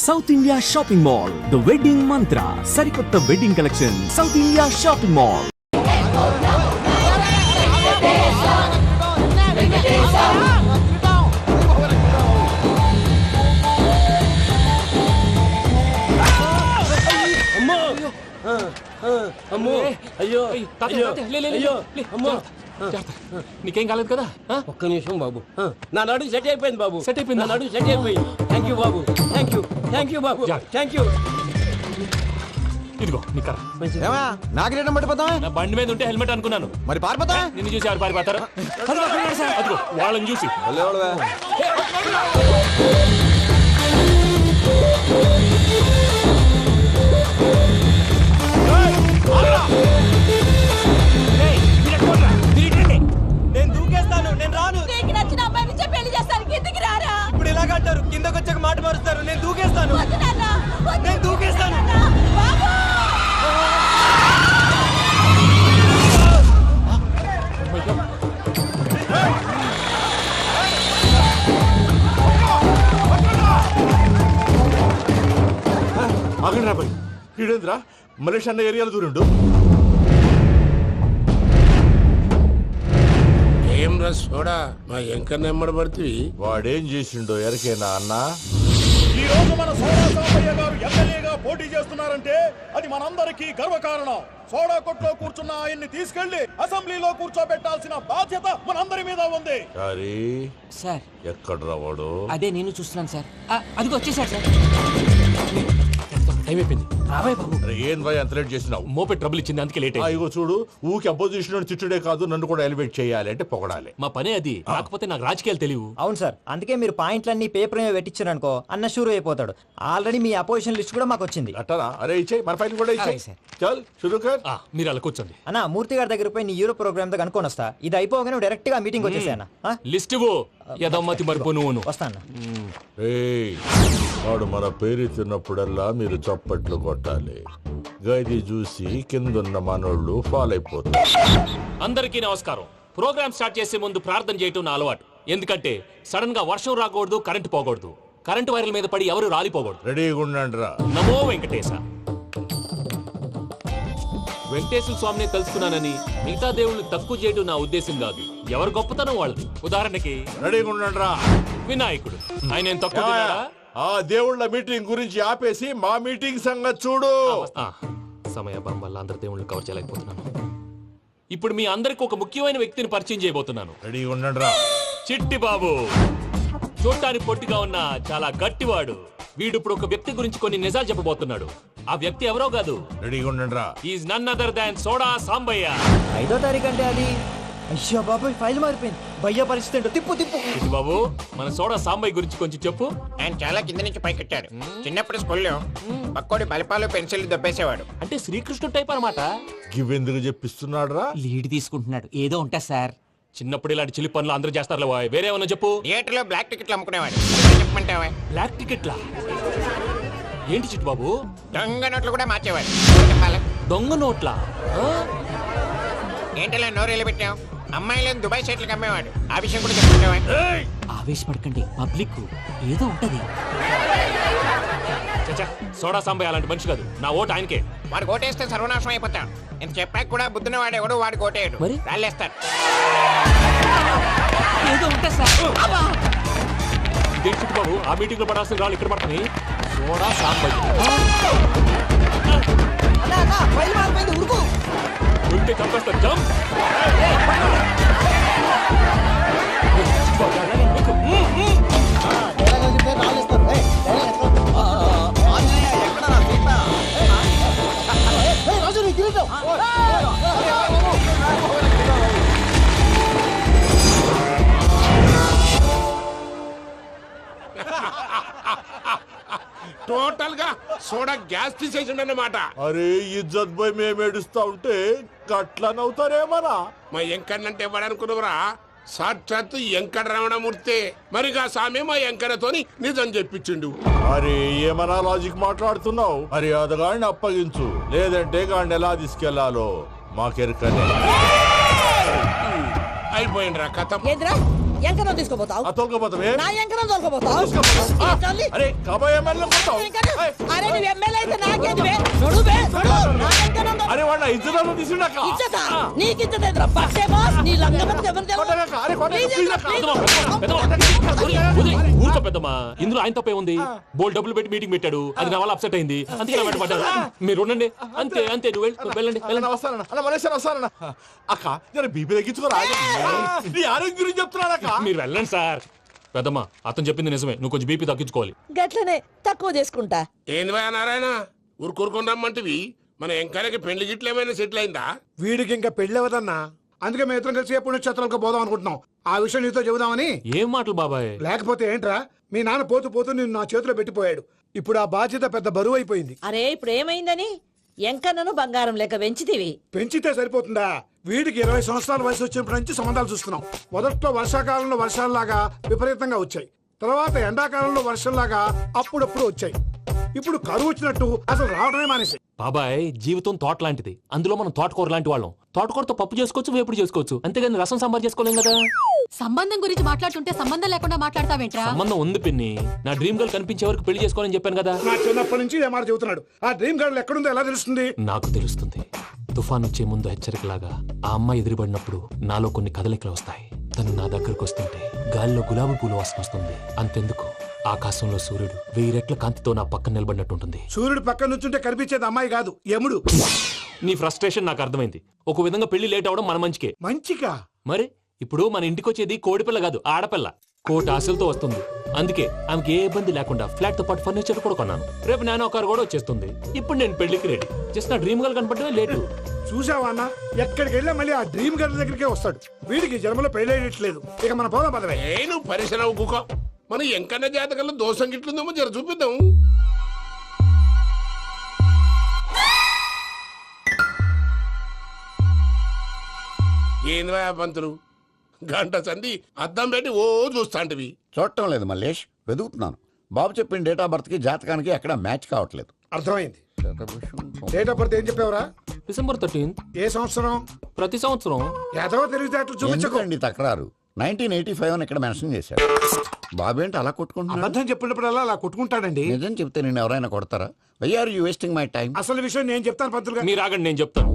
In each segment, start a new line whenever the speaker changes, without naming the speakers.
South India shopping mall, the wedding మంత్ర, సరికొత్త wedding collection, south India shopping mall.
అమ్మో అయ్యో
నీకేం కాలేదు కదా?
ఒక్క నిమిషం బాబు, నా నడు సెట్ అయిపోయింది బాబు. సెట్ అయిపోయింది, నా నడు సెట్ అయిపోయింది. Thank you Babu, thank you, thank you Babu, thank you.
ఇదిగో నీ కర్ర.
నాగరేటం పట్టిపోతావా?
నా బండి మీద ఉంటే హెల్మెట్ అనుకున్నాను.
మరి పారిపోతా?
నిన్ను చూసి ఎవరు పారిపోతారు? అదిగో వాళ్ళని చూసి.
నేను దూకేస్తాను, నేను రాను.
నీకు నచ్చిన అమ్మాయి నుంచే పెళ్లి చేస్తాను, కిందికి రారా.
ఇప్పుడు ఇలాగంటారు, కిందకి వచ్చాక మాట మారుస్తారు. నేను దూకేస్తాను,
వద్దు నాన్న, వద్దు.
నేను దూకేస్తాను.
బాబు!
ఆగండి రాబాయ్, ఈడేంద్రా మలేషియా అన్న ఏరియాలో దూరిండు.
ఏం రస్ చూడా మా ఎంకర్ నెమ్మడబడుతుంది.
వాడేం చేసిండో ఎరకేనా అన్న? ఈ రోజు మన సోడా సాంబయ్య గారు ఎమ్మెల్యేగా పోటీ చేస్తున్నారంటే అది మనందరికీ గర్వకారణం. సోడా కొట్లో కూర్చున్న ఆయన్ని తీసుకెళ్లి అసెంబ్లీలో కూర్చోబెట్టాల్సిన బాధ్యత మనందరి మీద ఉంది.
సార్
ఎక్కడ రావాడు?
అదే నేను చూస్తున్నాను సార్. అదిగో వచ్చేసాడు సార్.
టైం అయిపోయింది, రాబాయ్ బాబు.
ఏం భయ అంత లేట్ చేసినావు?
మోపెట్ ట్రబుల్ ఇచ్చింది, అందుకే లేట్ అయింది.
ఇగో చూడు, ఊకి అపోజిషన్ తిట్టుడే కాదు, నన్ను కూడా ఎలివేట్ చేయాలి అంటే పొగడాలి.
మా పనే అది. కాకపోతే నాకు రాజకీయాలు తెలియవు.
అవును సార్, అందుకే మీరు పాయింట్లన్నీ పేపర్ మీద పెట్టించారనుకో అన్న షూర్ అయిపోతాడు. ఆల్రెడీ మీ అపోజిషన్ లిస్ట్ కూడా మాకు వచ్చింది.
అట్టనా? అరే ఇచ్చే, మన ఫైల్ కూడా ఇచ్చే.
సార్.
చల్ షురూ కర్.
మీరు అలా కూర్చోండి.
అన్న మూర్తి గారి దగ్గర పోయి నీ యూరో ప్రోగ్రామ్ దగ్గర అనుకోని వస్తా. ఇది అయిపోగానే డైరెక్ట్ గా మీటింగ్ వచ్చేసాను.
లిస్ట్ ఇవ్వు. యదమ్మతి మరిపో నువ్వును.
వస్తాను.
వాడు మన పేరు తిన్నప్పుడల్లా మీరు చప్పట్లు కొట్టాలి. గది చూసి కిందున్న మనోళ్ళు ఫాలో అయిపోతారు.
అందరికీ నమస్కారం. ప్రోగ్రామ్ స్టార్ట్ చేసే ముందు ప్రార్థన చేయటం నా అలవాటు. ఎందుకంటే సడన్ గా వర్షం రాకూడదు, కరెంట్ పోకూడదు, కరెంట్ వైర్ల మీద పడి ఎవరు రాలిపోకూడదు.
రెడీగా ఉండండి రా.
నమో వెంకటేశ. వెంకటేశ్వర స్వామిని తెలుసుకున్నానని మిగతా దేవుళ్ళు తక్కువ చేయడం నా ఉద్దేశం కాదు. ఎవరు గొప్పతనం వాళ్ళది. ఉదాహరణకి
రెడీగా ఉండండి రా.
వినాయకుడు, ఆయన ఏం తక్కువ తిన్నాడా?
ఆ దేవుళ్ళ మీటింగ్ గురించి ఆపేసి మా మీటింగ్ సంగతి చూడు.
సమయాభావం వల్ల అందరి దేవుళ్ళు కవర్ చేయలేకపోతున్నాను. ఇప్పుడు మీ అందరికి ఒక ముఖ్యమైన వ్యక్తిని పరిచయం చేయబోతున్నాను.
రెడీగా ఉండండి రా.
చిట్టి బాబు. చూడటానికి పొట్టిగా ఉన్న చాలా గట్టివాడు. వీడు ఇప్పుడు ఒక వ్యక్తి గురించి కొన్ని నిజాలు చెప్పబోతున్నాడు. ఆ వ్యక్తి ఎవరో కాదు.
రెడీగా ఉండండి రా.
Is none other than Soda Sambaiah.
5వ తారీఖు అంటే అది. అయ్యో బాబు, ఫైల్ మారిపోయింది. భయ్య పరిస్థితి ఏంటో తిప్పు తిప్పు.
చిట్టి బాబు, మన సోడా సాంబయ్య గురించి కొంచెం చెప్పు.
ఆయన చాలా కింద నుంచి పైకెట్టాడు. చిన్నప్పుడు స్కూల్లో పక్కోడి బలిపాలు పెన్సిల్ దొబ్బేసేవాడు.
అంటే శ్రీకృష్ణుడు టైప్ అనమాట.
గివెందుకు చెప్పిస్తున్నాడు రా?
లీడ్ తీసుకుంటున్నాడు, ఏదో ఉంటా సార్.
చిన్నప్పుడు ఇలాంటి చిలి పనులు అందరూ చేస్తారు. వేరే ఏమన్నా చెప్పు.
థియేటర్ లో బ్లాక్ టికెట్లు అమ్ముకునేవాడు. చెప్పమంటావా?
బ్లాక్ టికెట్లా? ఏంటి చిట్టు బాబు?
దొంగ నోట్లు కూడా మార్చేవాడు. చెప్పాలి.
దొంగ నోట్లా?
ఏంటలా నోరేళ్ళు పెట్టావు? అమ్మాయిలను దుబాయ్ సైట్లకు అమ్మేవాడు. ఆ విషయం కూడా చెప్పమంటావా?
ఆవేశపడకండి, పబ్లిక్ ఏదో ఉంటది.
చచ్చా, సోడా సాంబయ్య అలాంటి మనిషి కాదు. నా ఓటు ఆయనకే.
వాడు ఓటేస్తే సర్వనాశనం అయిపోతాడు. నేను చెప్పాక కూడా బుద్ధిన వాడు ఎవడు వాడికి ఓటేయడు.
మరి?
రాళ్ళేస్తాడు.
ఏదో ఉంటా సార్.
ఇదేంటి చిట్టు బాబు, ఆ మీటింగ్ లో పడాల్సిన రాళ్ళు ఇక్కడ పడతాయి. సోడా సాంబయ్య ఉంటే చంపేస్తారు. జంప్.
టోటల్ గా సోడా గ్యాస్ తీసేసిండు అన్నమాట.
అరే ఇజ్జత్ పోయి మేము ఏడుస్తా ఉంటే గట్లా నవ్వుతారేమరా?
మా ఎంకన్నంటే ఎవడనుకున్నావురా? సాక్షాత్తు ఎంకట రమణమూర్తి. మరిగా సామె మా ఎంకరతోని నిజం చెప్పించిండు.
అరే ఏమన్నా లాజిక్ మాట్లాడుతున్నావు? అరే అదగాడిని అప్పగించు, లేదంటే గాడిని ఎలా తీసుకెళ్లాలో మాకెరకనే.
అయిపోయిండ్రా కథ.
ఏంద్రా ఎంకరం తీసుకోపోతావు
తోలుకోపోతావే
నా ఎంకరం తోలుకోపోతావు తల్లి.
అరే కాబోయే ఎమ్మెల్యే కొడతావు.
ఎంకరం.
ఏయ్,
అరే నువ్వు ఎమ్మెల్యే అయితే నాకేది బే? నడు బే, నడు. నా ఎంకరం తోలు-
అరే వాడు ఇద్దరు తీసుకున్నాక
ఇచ్చతా? నీకు ఇచ్చదేంద్రా? పక్షే బాస్, నీ లంగమతి ఎవరు తెలుసు?
ఊరుకో పెద్దమ్మా ఇందులో ఆయన తప్పే ఉంది బోల్ డబ్బులు పెట్టి మీటింగ్ పెట్టాడు అది నా వల్ల అప్సెట్ అయింది అందుకే నా వెంట పడ్డాడు మీరు ఉండండి అంతే అంతే నువ్వు వెళ్ళండి వెళ్ళండి
వస్తానన్నా అలా మలేషియా వస్తానన్నా అక్క జర బీపీ తగ్గించుకోరా నీ ఆరోగ్యం గురించి చెప్తున్నానక్క
మీరు వెళ్ళండి సార్ పెద్దమ్మా అతను చెప్పింది నిజమే నువ్వు కొంచెం బీపీ తగ్గించుకోవాలి
గట్లనే తక్కువ చేసుకుంటా.
ఏంది భయ నారాయణ ఊరుకూరుకొని రమ్మంటివి మన ఎంకరకి పెళ్లి గిట్లు ఏమైనా సెటిల్ అయిందా?
వీడికి ఇంకా పెళ్లి అవ్వదన్నా. అందుకే మేము ఇద్దరం కలిసి పుణ్యక్షేత్రాలకు పోదాం అనుకుంటున్నాం. ఆ విషయం నీతో చెబుదామని.
ఏం మాటలు బాబాయ్
లేకపోతే ఏంట్రా, మీ నాన్న పోతూ పోతూ నిన్ను నా చేతిలో పెట్టిపోయాడు. ఇప్పుడు ఆ బాధ్యత పెద్ద బరువు అయిపోయింది.
అరే ఇప్పుడు ఏమైందని? ఎంకన్నను బంగారం లెక్క పెంచితివి.
పెంచితే సరిపోతుందా? వీడికి 20 సంవత్సరాల వయసు వచ్చినప్పటి నుంచి సంబంధాలు చూస్తున్నాం. మొదట్లో వర్షాకాలంలో వర్షాలలాగా విపరీతంగా వచ్చాయి. తర్వాత ఎండాకాలంలో వర్షంలాగా అప్పుడప్పుడు వచ్చాయి. ఇప్పుడు కరువు వచ్చినట్టు అసలు రావడమే మానేసి.
బాబాయ్ జీవితం తోట లాంటిది అందులో మనం తోటకూర లాంటి వాళ్ళం తోటకూరతో పప్పు చేసుకోవచ్చు వేపుడు చేసుకోవచ్చు అంతేగాని రసం సాంబార్ చేసుకోలేం కదా
సంబంధం గురించి మాట్లాడుతుంటే సంబంధం లేకుండా మాట్లాడతావేంట్రా?
సంబంధం ఉంది పిన్ని నా డ్రీమ్ గర్ల్ కనిపించే వరకు పెళ్లి చేసుకోవాలని చెప్పాను కదా
నా చిన్నప్పటి నుంచి ఏ మాట చెబుతున్నాడు. ఆ డ్రీమ్ గర్ల్ ఎక్కడుందో ఎలా తెలుస్తుంది?
నాకు తెలుస్తుంది తుఫాన్ వచ్చే ముందు హెచ్చరికలాగా ఆ అమ్మాయి ఎదురుపడినప్పుడు నాలో కొన్ని కదలికలు వస్తాయి తను నా దగ్గరకు వస్తుంటే గాలిలో గులాబీ పూలు వాసన వస్తుంది అంతెందుకు ఆకాశంలో సూర్యుడు 1000 రెట్ల కాంతితో నా పక్కన నిలబడినట్టుంటుంది
సూర్యుడు పక్కన నుంచుంటే కనిపించేది అమ్మాయి కాదు, యముడు.
నీ ఫ్రస్ట్రేషన్ నాకు అర్థమైంది ఒక విధంగా పెళ్లి లేట్ అవడం మన మంచికే
మంచిగా
మరి ఇప్పుడు మన ఇంటికి వచ్చేది కోడిపిల్ల కాదు ఆడపిల్ల కోటి ఆశలతో వస్తుంది అందుకే ఆమెకి ఏ ఇబ్బంది లేకుండా ఫ్లాట్ తో పాటు ఫర్నిచర్ కూడా కొన్నాను రేపు నానో కారు కూడా వచ్చేస్తుంది ఇప్పుడు నేను పెళ్లికి రెడీ జస్ట్ నా డ్రీమ్ గర్ల్ కనపడమే లేటు
చూసావా అన్న, ఎక్కడికి వెళ్ళా మళ్ళీ ఆ డ్రీమ్ గర్ల్ దగ్గరికే వస్తాడు. వీడికి జన్మలో పెళ్ళేయట్లేదు. ఇక మన పోదాం పదవే.
నువ్వు పరిశ్రమ కుక మన ఎంకన్న జాతకంలో దోషం గిట్లుందేమో జర చూపిద్దాం. ఏంది భయ పంతులు గంట సంధి అద్దం పెట్టి ఓ చూస్తాంటివి.
చూడటం లేదు మల్లేష్, వెతుకుతున్నాను. బాబు చెప్పిన డేట్ ఆఫ్ బర్త్ కి జాతకానికి ఎక్కడ మ్యాచ్ కావట్లేదు.
అర్థమైంది. డేట్ ఆఫ్ బర్త్ ఏం చెప్పావురా?
డిసెంబర్ 13th
ఏ సంవత్సరం?
ప్రతి సంవత్సరం
ఎదవ తెలివితేటలు చూపించకు.
ఎందుకండి తక్రారు? 1985 అని ఇక్కడ మెన్షన్ చేశాడు. బాబు ఏంటి అలా కొట్టుకుంటున్నాడు?
అబద్ధం చెప్పినప్పుడల్లా అలా కొట్టుకుంటాడండి.
నిజం చెప్తే నేను ఎవరైనా కొడతారా? Why are you wasting my time?
అసలు విషయం నేను చెప్తాను పంతులు గారు.
మీరు ఆగండి నేను చెప్తాను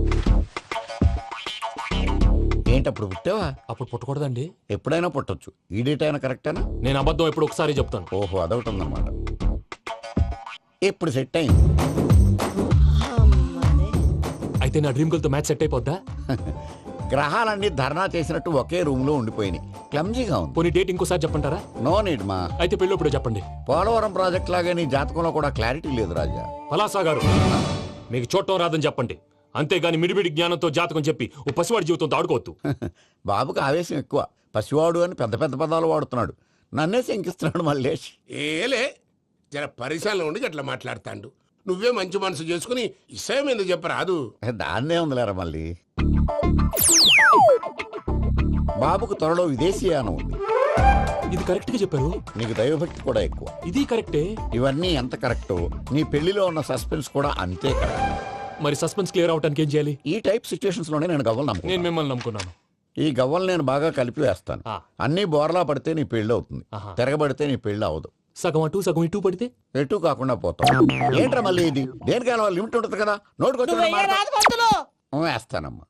ఏంటి అప్పుడు పుట్టావా?
అప్పుడు పుట్టకూడదండి
ఎప్పుడైనా పుట్టొచ్చు. ఈ డేట్ అయినా కరెక్టేనా?
నేను అబద్ధం ఎప్పుడు ఒకసారి చెప్తాను
ఓహో అదొకటి ఉందన్నమాట. ఇప్పుడు సెట్ అయింది.
అయితే నా డ్రీమ్ గర్ల్ తో మ్యాచ్ సెట్ అయిపోద్దా
గ్రహాలన్నీ ధర్నా చేసినట్టు ఒకే రూమ్ లో ఉండిపోయినాయి. క్లమ్జీగా ఉంది.
పోనీ డేట్ ఇంకోసారి చెప్పంటారా?
నో నీడ్ మా.
అయితే పెళ్ళప్పుడు చెప్పండి.
పోలవరం ప్రాజెక్ట్ లాగే నీ జాతకంలో కూడా క్లారిటీ లేదు రాజా.
పలాసా గారు మీకు చూడటం రాదని చెప్పండి అంతేగాని మిడిమిడి జ్ఞానంతో జాతకం చెప్పి ఓ పసివాడి జీవితంతో ఆడుకోవద్దు.
బాబుకి ఆవేశం ఎక్కువ. పసివాడు అని పెద్ద పెద్ద పదాలు వాడుతున్నాడు. నన్నే శంకిస్తున్నాడు మల్లేష్.
ఏలే జర పరిశ్రమలో ఉండి అట్లా మాట్లాడతాండు. నువ్వే మంచి మనసు చేసుకుని ఇష్టం ఎందుకు చెప్పరాదు?
దాన్నే ఉందిలేరా మళ్ళీ. బాబుకు త్వరలో విదేశీయానం ఉంది.
ఇది కరెక్ట్ గా చెప్పారు.
నీకు దైవభక్తి కూడా ఎక్కువ.
ఇది కరెక్టే.
ఇవన్నీ ఎంత కరెక్టో నీ పెళ్లిలో ఉన్న సస్పెన్స్ కూడా అంతే కరెక్ట్.
మరి సస్పెన్స్ క్లియర్ అవడానికి ఏం చేయాలి?
ఈ టైప్ సిచ్యువేషన్స్ లోనే నేను గవ్వలు నమ్ముకున్నాను.
నేను మిమ్మల్ని నమ్ముకున్నాను.
ఈ గవ్వలు నేను బాగా కలిపి వేస్తాను. అన్ని బోర్లా పడితే నీ పెళ్లి అవుతుంది. తిరగబడితే నీ పెళ్లి అవదు.
సగం అటు సగం ఇటు పడితే
ఎటు కాకుండా పోతాం. ఏంట్రా మళ్ళీ ఇది? దేనికైనా లిమిట్ ఉంటుంది కదా. నోటుకొచ్చి
వెయ్యరాదు పంతులు.
వేస్తానమ్మా.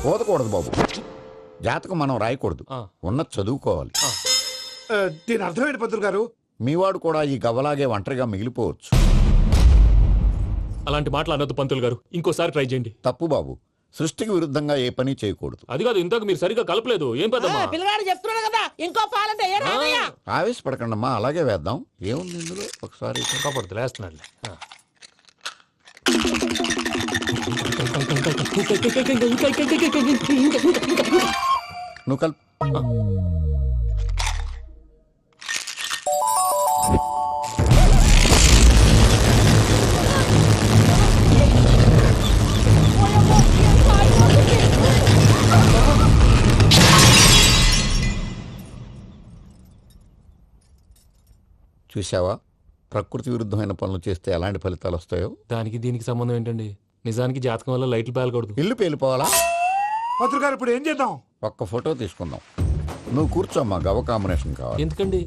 పోదకూడదు బాబు. జాతకం మనం రాయకూడదు. ఉన్నది చదువుకోవాలి.
దీని అర్థమైంది పంతులు గారు.
మీవాడు కూడా ఈ గవ్వలాగే ఒంటరిగా మిగిలిపోవచ్చు.
అలాంటి మాటలు అనొద్దు పంతులు గారు. ఇంకోసారి ట్రై చేయండి.
తప్పు బాబు. సృష్టికి విరుద్ధంగా ఏ పని చేయకూడదు.
అది కాదు ఇంతకు మీరు సరిగా కలపలేదు. ఏం పెద్దమ్మా?
పిల్లగాడు చెప్తున్నాడు కదా ఇంకో పాలంటే ఏ రాదయ్యా?
ఆవేశపడకండమ్మా, అలాగే వేద్దాం. ఏముంది ఇందులో? ఒకసారి
కాపాడుతు లేస్తున్నాడు.
నువ్వు కల్ చూసావా ప్రకృతి విరుద్ధమైన పనులు చేస్తే ఎలాంటి ఫలితాలు వస్తాయో.
దానికి దీనికి సంబంధం ఏంటండి? నిజానికి జాతకం వల్ల లైట్లు పేలకూడదు.
ఇల్లు పేలిపోవాలా?
పంతులు గారు ఇప్పుడు ఏం చేద్దాం?
ఒక్క ఫోటో తీసుకుందాం. నువ్వు కూర్చోమ్మా, గవ్వ కాంబినేషన్ కావాలి.
ఎందుకండి?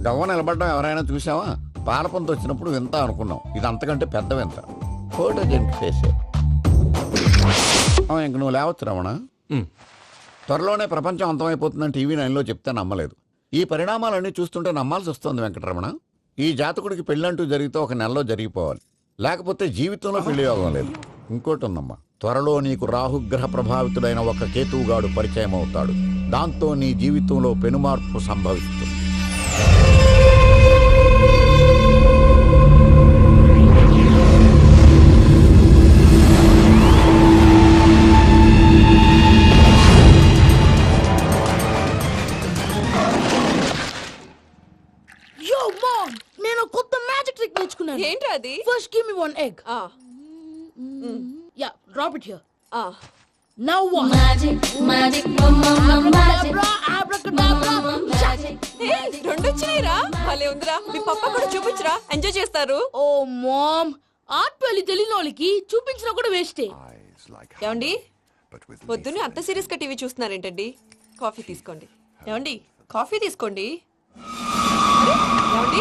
గవ్వ నిలబడడం ఎవరైనా చూసావా? పాలపంత వచ్చినప్పుడు వింత అనుకున్నాం, ఇది అంతకంటే పెద్ద వింత. ఫోటో జంక్ చేసే ఇంక నువ్వు లేవచ్చు రమణ. త్వరలోనే ప్రపంచం అంతమైపోతుందని టీవీ 9లో చెప్తే నమ్మలేదు. ఈ పరిణామాలన్నీ చూస్తుంటే నమ్మాల్సి వస్తుంది వెంకటరమణ. ఈ జాతకుడికి పెళ్ళంటూ జరిగితే 1 నెలలో జరిగిపోవాలి, లేకపోతే జీవితంలో పెళ్లి యోగం లేదు. ఇంకోటి ఉందమ్మా, త్వరలో నీకు రాహుగ్రహ ప్రభావితుడైన ఒక కేతువుగాడు పరిచయం అవుతాడు. దాంతో నీ జీవితంలో పెనుమార్పు సంభవిస్తుంది.
నేను కొత్త మ్యాజిక్ ట్రిక్ నేర్చుకున్నాను.
ఏంటి అది?
First give me 1 egg. Yeah, drop it here. Now what? Magic అబ్రాకడబ్రా, అబ్రాకడబ్రా.
రెండు వచ్చినాయిరా. భలే ఉందిరా. మీ పప్ప కూడా చూపించరా, ఎంజాయ్ చేస్తారు.
ఓ మామ్, ఆర్ట్ పెళ్లి తెలియని వాళ్ళకి చూపించినా కూడా వేస్టే.
ఏమండి, పొద్దున్నే అంత సీరియస్ గా టీవీ చూస్తున్నారేంటండి? కాఫీ తీసుకోండి. ఏమండి, కాఫీ తీసుకోండి. ఏమండి? ఏమండి?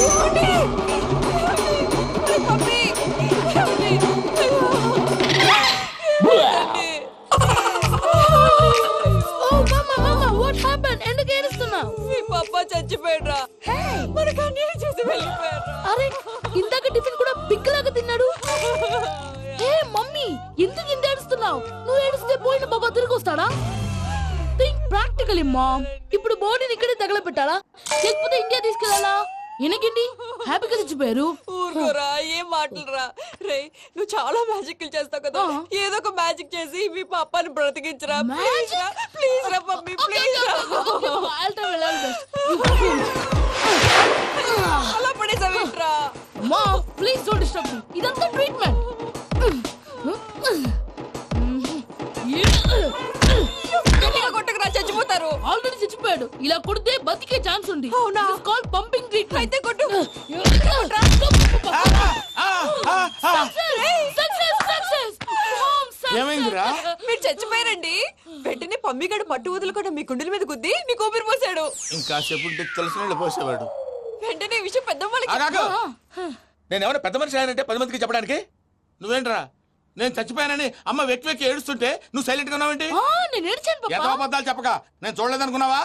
ఏమండి? పప్పి! ఏమండి?
ఎందుకు ఏడుస్తున్నావు?
మీ పప్ప చచ్చిపోయాడ్రా. మనకు అన్యాయం చేసి వెళ్ళిపోయాడ్రా.
అరే, ఇందాక టిఫిన్ కూడా బిగ్గలాగా తిన్నాడు. హే మమ్మీ, ఎందుకు ఇంత ఏడుస్తున్నావు? నువ్వు ఏడిస్తే పోయిన బాబా తిరిగి వస్తాడా? Think practically mom. ఇప్పుడు బాడీని ఇక్కడే తగలబెట్టాలా, లేకపోతే ఇండియా తీసుకెళ్ళాలా? ఎనకండి హ్యాపీగా చచ్చిపోయారు.
ఊరుకోరా, ఏం మాటలురా. రే, నువ్వు చాలా మ్యాజిక్లు చేస్తావు కదా, ఏదో ఒక మ్యాజిక్ చేసి మీ పాపాని బ్రతికించరా. ప్లీజ్ రా మమ్మీ, ప్లీజ్ రా. అలా పడేసావేంట్రా?
Mom, please don't disturb me. ఇదంతా ట్రీట్మెంట్.
కొట్టకరా, చచ్చిపోతారు.
ఆల్రెడీ చచ్చిపోయాడు. ఇలా కొడితే బతికే ఛాన్స్ ఉంది.
అవునా?
Call pumping treatment.
అయితే కొట్టు.
ఏమైందిరా?
మీరు చచ్చిపోయారండి. వెంటనే పమ్మిగాడు పట్టు వదులుకుండా మీ గుండెల మీద గుద్ది మీకు ఊపిరి పోసాడు.
ఇంకా చెప్పు తెలిసిన పోసేవాడు.
వెంటనే ఈ విషయం పెద్ద
నేను ఎవరైనా పెద్ద మనిషి ఆయనంటే 10 మందికి చెప్పడానికి. నువ్వేంట్రా, నేను చచ్చిపోయానని అమ్మ వెక్కి వెక్కి ఏడుస్తుంటే నువ్వు సైలెంట్ గా ఉన్నావేంటి?
నేను ఏడ్చాను
ఎంతో అబద్ధాలు చెప్పక నేను చూడలేదనుకున్నావా?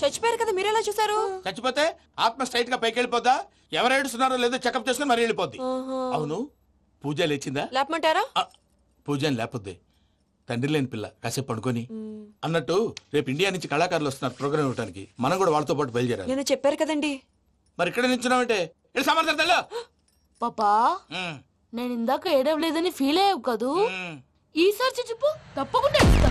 చచ్చిపోయారు కదా, మీరెలా చూసారు?
చచ్చిపోతే ఆత్మ స్ట్రైట్ గా పైకి వెళ్ళిపోద్దా? ఎవరు ఏడుస్తున్నారో లేదో చెకప్ చేసుకుని మరీ వెళ్ళిపోద్ది. అవును, పూజ లేచిందా?
లేపమంటారా?
పూజ అని లేకపోద్ది. తండ్రి లేని పిల్ల, కాసేపు పడుకొని. అన్నట్టు రేపు ఇండియా నుంచి కళాకారులు వస్తున్నారు ప్రోగ్రామ్ ఇవ్వడానికి. మనం కూడా వాళ్ళతో పాటు బయలుదేరాలి.
నేను చెప్పారు కదండి.
మరి ఇక్కడ నించున్నావంటే సమర్థతల్లో
పాపా, నేను ఇందాక ఏడవలేదని ఫీల్ అయ్యావు కదూ. ఈసారి చచ్చిపో, తప్పకుండా ఏడుస్తా.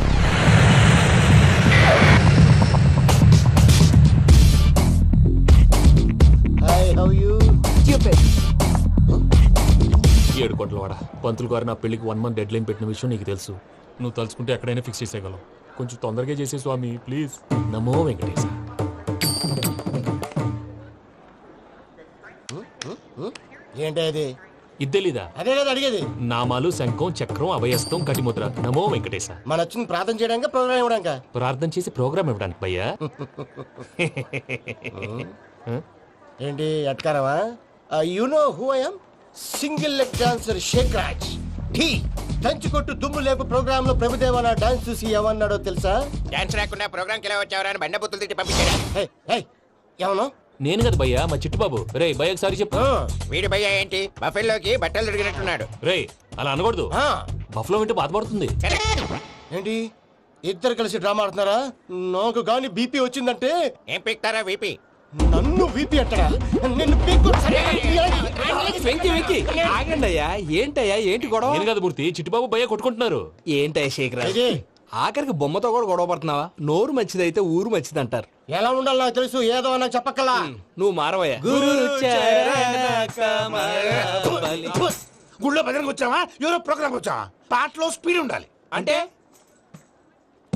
ఏడు కోట్ల వాడ పంతులు గారు నా పెళ్లికి 1 month డెడ్ లైన్ పెట్టిన విషయం నీకు తెలుసు. నువ్వు తలుచుకుంటే ఎక్కడైనా ఫిక్స్ చేసేయగలవు. కొంచెం తొందరగా చేసే స్వామి ప్లీజ్. నమో వెంకటేశ.
ఏంటి అది?
ఇద్దెలీదా?
అదే కదా అడిగేది.
నామాలు, శంఖం, చక్రం, అభయస్తం, కటిముద్ర. నమో వెంకటేశ.
మన వచ్చింది ప్రార్థన చేయడానికి, ప్రోగ్రామ్ ఇవ్వడానిక?
ప్రార్థన చేసి ప్రోగ్రామ్ ఇవ్వడానికి భయ్యా.
ఏంటి అట్కారమా? You know who I am? Single leg dancer Sheikh Raj. ఢీ దంచి కొట్టు దుమ్ము లేపు ప్రోగ్రామ్ లో ప్రభుదేవ నా డాన్స్ చూసి ఏమన్నాడో తెలుసా?
డాన్స్ రాకుండా ప్రోగ్రామ్ కి ఎలా వచ్చావరా అని బండ బుద్ధులు తిట్టి పంపించారా?
ఏమన్నా?
నేను కదా భయ్యా, మా చిట్టుబాబు. రే భయ్య ఒకసారి చెప్పు.
వీడి భయ్య ఏంటి బఫెల్లోకి బట్టలు తిరిగినట్టున్నాడు.
రే అలా అనకూడదు. బఫ్లో వింటే బాధపడుతుంది.
ఏంటి ఇద్దరు కలిసి డ్రామా ఆడుతున్నారా? నాకు గాని బీపీ వచ్చిందంటే
ఏం పీక్తారా వీపీ?
నన్ను వీపీ అట్టడా? నిన్ను
ఆగండి అయ్యా, ఏంటయ్యా, ఏంటి గొడవ?
నేను కదా మూర్తి, చిట్టుబాబు భయ్య కొట్టుకుంటున్నారు.
ఏంటయ్యా శేఖర్, ఆఖరికి బొమ్మతో కూడా గొడవ పడుతున్నావా? నోరు మంచిదైతే ఊరు మంచిది అంటారు.
ఎలా ఉండాలి నాకు తెలుసు, ఏదో నాకు చెప్పక్కలా.
నువ్వు మారవయ్యా.
గుళ్ళో భజనకు వచ్చావా? ఎవరో ప్రోగ్రామ్ వచ్చావా? పాటలో స్పీడ్ ఉండాలి.
అంటే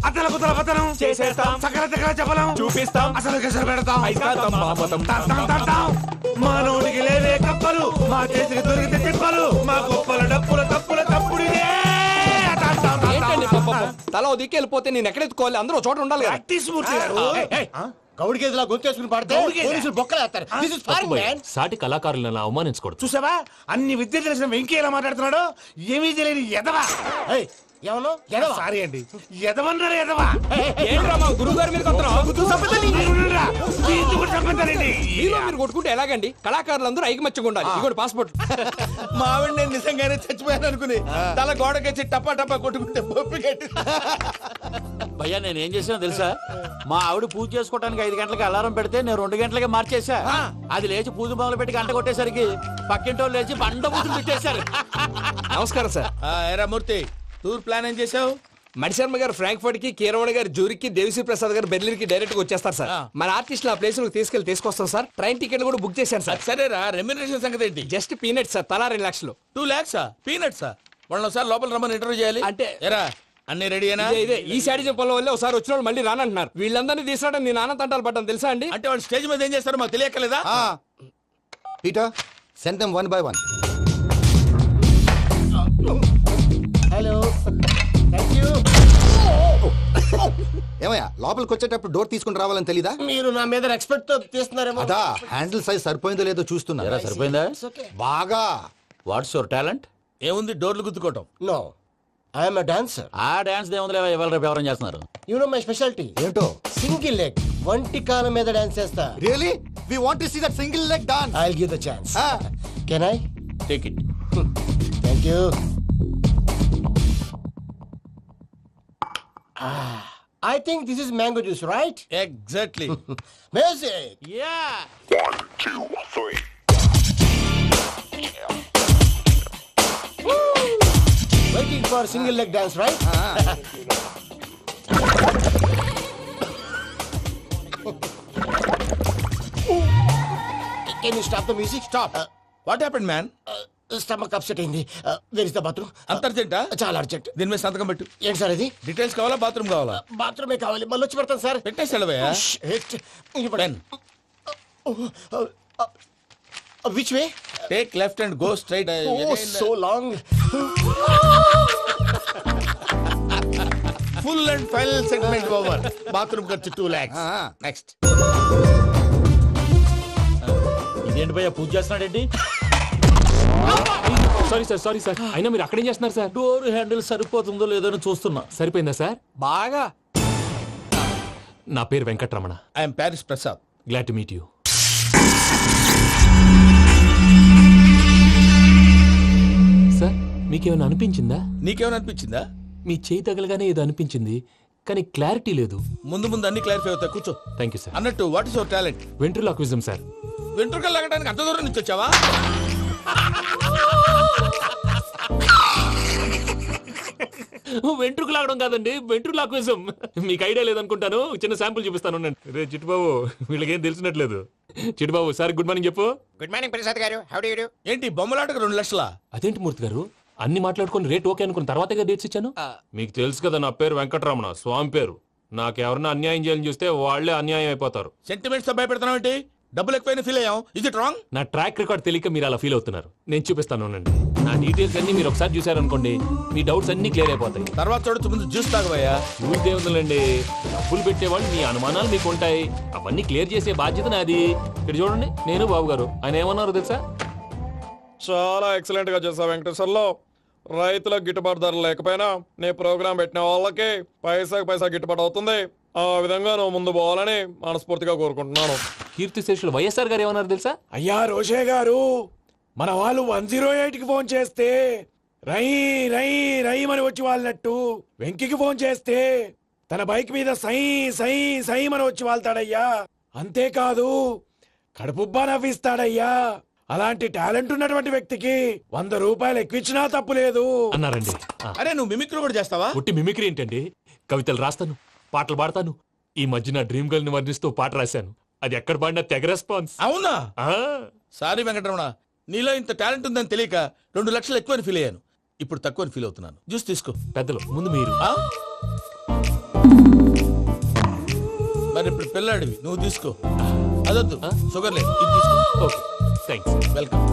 అతల కుతల పతనం
చేసేస్తాం.
సకల దగ్గర చెప్పలేం
చూపిస్తాం.
అసలు గసలు పెడతాం
అయితాం బామతం.
తాస్తాం, తాస్తాం. మానవుడికి లేవే కప్పలు మా చేతికి దొరికితే చెప్పలు మా గొప్పల డప్పుల తప్పుల తప్పుడిదే తాస్తాం, తాస్తాం,
ఏంటండి
తాస్తాం.
పాపం? తల ఓ దిక్కు వెళ్ళిపోతే నేను ఎక్కడెత్తుకోవాలి? అందరూ ఒక చోట ఉండాలి కదా.
ప్రాక్టీస్ మూర్తి గారు
గౌడి గేదెలా గొంతేసుకుని పాడితే
గౌడి గేదె?
పోలీసులు బొక్కలేస్తారు. This is foreign, man.
సాటి కళాకారులను అలా అవమానించకూడదు.
చూసావా అన్ని విద్య తెలిసిన వెంకీ ఎలా మాట్లాడుతున్నాడు ఏమీ తెలియని ఎదవా
ఏయ్, ఏమన్నావ్? ఎడవా?
సారీ అండి ఎదవన్నారు ఎదవా
ఏంట్రా మా గురువు గారి మీద
మీరున్నారా? దీంతో కూడా చంపుతారండి.
మీరు కొట్టుకుంటే ఎలాగండి? కళాకారులందరూ ఐకమత్యంగా ఉండాలి. ఇదిగోండి పాస్పోర్ట్.
మా ఆవిడ నేను నిజంగానే చచ్చిపోయాను అనుకుని తల గోడకొచ్చి టపా టపా కొట్టుకుంటే బొప్పి కట్టి
భయ్యా నేను ఏం చేసినా తెలుసా? మా ఆవిడ పూజ చేసుకోవడానికి 5 గంటలకి అలారం పెడితే నేను 2 గంటలకి మార్చేసా. అది లేచి పూజ మొదలు పెట్టి గంట కొట్టేసరికి పక్కింటి వాళ్ళు లేచి బండ పూజలు పెట్టేశారు.
నమస్కారం సార్.
ఎరా మూర్తి, టూర్ ప్లాన్ ఏం చేసావు?
మణిశర్మ గారు ఫ్రాంక్ఫర్ట్ కి, కీరవాణి గారు జూరిక్ కి, దేవిశ్రీ ప్రసాద్ గారు బెర్లిన్ కి డైరెక్ట్ గా వచ్చేస్తారు సార్. మన ఆర్టిస్ట్ ఆ ప్లేస్ తీసుకొస్తాం సార్. ట్రైన్ టికెట్ కూడా బుక్ చేశాను సార్.
సరేరా, రెమ్యూనరేషన్ సంగతి ఏంటి?
జస్ట్ పీనట్ సార్, తలా 2 లక్షలు.
2 lakhs పీనట్సా? వాళ్ళని ఒకసారి లోపల రమ్మని ఇంటర్వ్యూ చేయాలి.
అంటే
ఎరా అన్ని రెడీయేనా?
ఇదే ఈ శాడిజం పొలం వల్ల ఒకసారి వచ్చిన వాళ్ళు మళ్ళీ రానంటున్నారు. వీళ్ళందరినీ తీసుకురావడం నేను నాన్న తంటాలు పడ్డాను తెలుసా అండి?
అంటే వాళ్ళు స్టేజ్ మీద ఏం చేస్తారో మాకు తెలియక్కలేదా?
Peter, send them one by one. Hello, thank you.
ఏమయ్యా లోపలికి వచ్చేటప్పుడు డోర్ తీసుకుని రావాలని తెలీదా?
మీరు నా మీద ఎక్స్పెక్ట్ తో తీస్తున్నారేమో.
అదా హ్యాండిల్ సైజ్ సరిపోయిందో లేదో చూస్తున్నా.
సరిపోయిందా?
బాగా.
What's your talent?
ఏముంది డోర్లు గుద్దుకోవటం?
No, I'm a dancer.
ఆ డాన్స్ దేవుందిలే, ఇవాళ రేపు ఎవరైనా చేస్తున్నారు.
యు నో మై స్పెషాలిటీ
ఏంటో?
సింగిల్ లెగ్, వంటి కాలం మీద డాన్స్ చేస్తా.
Really we want to see that single leg dance.
I will give the chance. Can I
take it.
Thank you. I think this is mango juice, right?
Exactly.
Music.
Yeah.
1, 2, 3.
Waiting for single leg dance, right? Can you stop the music?
Stop. What happened, man?
Stomach upset అయింది. Where is the bathroom?
అంత అర్జెంటా?
చాలా urgent.
దీని మీద సంతకం పెట్టు.
ఏంటి sir ఇది?
Details కావాలా, బాత్రూమ్ కావాలా?
బాత్రూమే కావాలి, మళ్ళీ వచ్చి పెడతాను sir.
పెట్టేసాడవయ్యా. Pen.
Which way?
Take left and go straight.
Oh, so long.
Full and final segment over. Bathroom ఖర్చు 2 lakhs. Next.
ఇదేంటి భయ్యా పూజ చేస్తున్నాడేంటి?
Sorry sir. అయినా మీరు అక్కడేం చేస్తున్నారు సార్?
డోర్ హ్యాండిల్ సరిపోతుందో లేదో అని చూస్తున్నా.
సరిపోయిందా సార్?
బాగా.
నా పేరు Venkataramana.
I am Paris Prasad.
Glad to meet you. Sir మీకేమైనా అనిపించిందా?
నీకేమైనా అనిపించిందా?
మీ చేయి తగలగానే ఏదో అనిపించింది, కానీ క్లారిటీ లేదు.
ముందు అన్ని క్లారిఫై అవుతాయి, కూర్చో.
Thank you sir.
అన్నట్టు what is your talent?
Ventriloquism sir.
వెంట్రుకలు లాగడానికి అంత దూరం నుంచి వచ్చావా?
వెంట్రుకు లాగడం కాదండి, వెంట్రులాక్విజం. మీకు ఐడియా లేదనుకుంటాను, చిన్న శాంపుల్ చూపిస్తాను. రే చిట్టుబాబు, వీళ్ళకేం తెలిసినట్లేదు. చిట్టుబాబు సార్ గుడ్ మార్నింగ్ చెప్పు.
గుడ్ మార్నింగ్ ప్రసాద్ గారు. How do you do?
ఏంటి బొమ్మలాటకు 2 లక్షలా?
అదేంటి మూర్తి గారు, అన్ని మాట్లాడుకొని రేట్ ఓకే అనుకున్న తర్వాతగా డేట్స్ ఇచ్చాను. మీకు తెలుసు కదా నా పేరు వెంకటరమణ, స్వామి పేరు. నాకెవరన్నా అన్యాయం చేయాలని చూస్తే వాళ్లే అన్యాయం అయిపోతారు.
సెంటిమెంట్స్ తో భయపెడతావు ఏంటి? డబ్బులు ఎక్కువైనా ఫీల్ అయ్యాం. Is it wrong?
నా ట్రాక్ రికార్డ్ తెలియక మీరు అలా ఫీల్ అవుతున్నారు. నేను చూపిస్తాను ఉండండి. నా డీటెయిల్స్ అన్ని మీరు ఒకసారి చూసారనుకోండి, మీ డౌట్స్ అన్ని క్లియర్ అయిపోతాయి.
తర్వాత చూడొచ్చు, ముందు జ్యూస్ తాగబోయా.
చూస్ దేవుందండి, డబ్బులు పెట్టేవాళ్ళు మీ అనుమానాలు మీకు ఉంటాయి, అవన్నీ క్లియర్ చేసే బాధ్యత నాది. ఇక్కడ చూడండి, నేను బాబు గారు. ఆయన ఏమన్నారు తెలుసా?
చాలా ఎక్సలెంట్ గా చేసావు వెంకటేశ్వర్లో. రైతులకు గిట్టుబాటు ధర లేకపోయినా నీ ప్రోగ్రాం పెట్టిన వాళ్ళకి పైసాకి పైసా గిట్టుబాటు అవుతుంది. ఆ విధంగా నువ్వు ముందు పోవాలని మనస్ఫూర్తిగా కోరుకుంటున్నాను.
కీర్తి శేషులు వైఎస్ఆర్ గారు ఏమన్నారు తెలుసా?
అయ్యా రోషే గారు, మన వాళ్ళు 108కి ఫోన్ చేస్తే రై రై రైమని వచ్చి వాళ్ళనట్టు, వెంకికి ఫోన్ చేస్తే తన బైక్ మీద సై సై సైమని వచ్చి వాళ్తాడయ్యా. అంతేకాదు కడుపుబ్బా నవ్విస్తాడయ్యా. అలాంటి టాలెంట్ ఉన్నటువంటి వ్యక్తికి 100 రూపాయలు ఎక్కువిచ్చినా తప్పు లేదు
అన్నారండి.
అరే నువ్వు మిమిక్రీ కూడా చేస్తావా?
పుట్టి మిమిక్రీ ఏంటండి? కవితలు రాస్తాను, పాటలు పాడతాను. ఈ మధ్య నా డ్రీమ్ గర్ల్ ని వర్ణిస్తూ పాట రాశాను. అది ఎక్కడ పాడినా తెగ రెస్పాన్స్.
అవునా? సారీ వెంకటరమణ, నీలో ఇంత టాలెంట్ ఉందని తెలియక 2 లక్షలు ఎక్కువని ఫీల్ అయ్యాను. ఇప్పుడు తక్కువని ఫీల్ అవుతున్నాను. జ్యూస్ తీసుకో.
పెద్దలు ముందు మీరు.
మరి ఇప్పుడు పిల్లాడివి నువ్వు తీసుకో. అదొద్దు, షుగర్ లేదు, ఇది తీసుకో.
Okay thanks.
వెల్కమ్.